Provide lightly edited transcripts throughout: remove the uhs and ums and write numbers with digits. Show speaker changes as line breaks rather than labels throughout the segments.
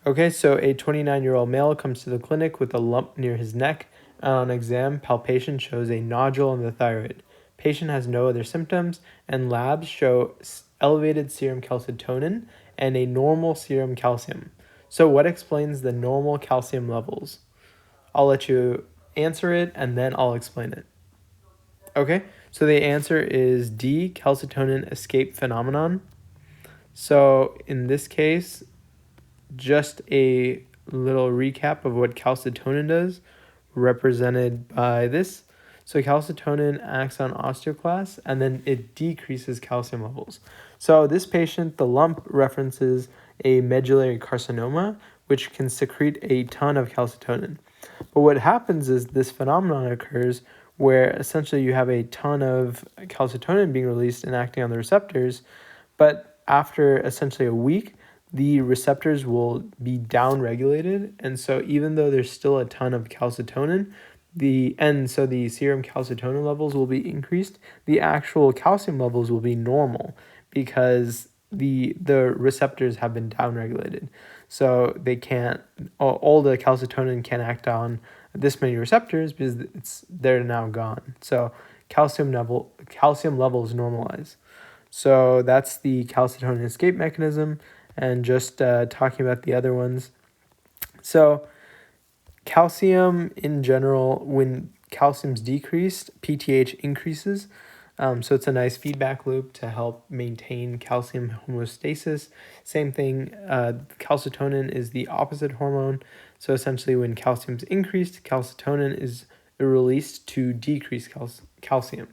Okay, so a 29-year-old male comes to the clinic with a lump near his neck. On exam, palpation shows a nodule in the thyroid. Patient has no other symptoms, and labs show elevated serum calcitonin and a normal serum calcium. So, what explains the normal calcium levels? I'll let you answer it and then I'll explain it. Okay, so the answer is D, calcitonin escape phenomenon. So, in this case, just a little recap of what calcitonin does, represented by this. So calcitonin acts on osteoclasts and then it decreases calcium levels. So this patient, the lump references a medullary carcinoma, which can secrete a ton of calcitonin. But what happens is this phenomenon occurs where essentially you have a ton of calcitonin being released and acting on the receptors, but after essentially a week, the receptors will be downregulated, and so even though there's still a ton of calcitonin, the serum calcitonin levels will be increased. The actual calcium levels will be normal because the receptors have been downregulated, so they can't all the calcitonin can act on this many receptors because they're now gone. So calcium levels normalize. So that's the calcitonin escape mechanism. And just talking about the other ones. So calcium in general, when calcium's decreased, PTH increases. So it's a nice feedback loop to help maintain calcium homeostasis. Same thing, calcitonin is the opposite hormone. So essentially when calcium's increased, calcitonin is released to decrease calcium.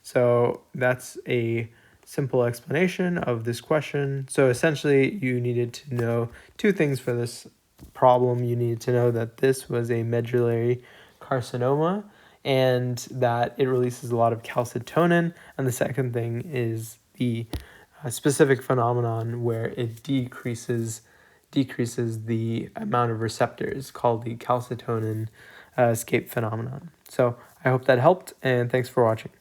So that's a simple explanation of this question. So essentially you needed to know two things for this problem. You needed to know that this was a medullary carcinoma and that it releases a lot of calcitonin. And the second thing is the specific phenomenon where it decreases the amount of receptors called the calcitonin escape phenomenon. So I hope that helped, and thanks for watching.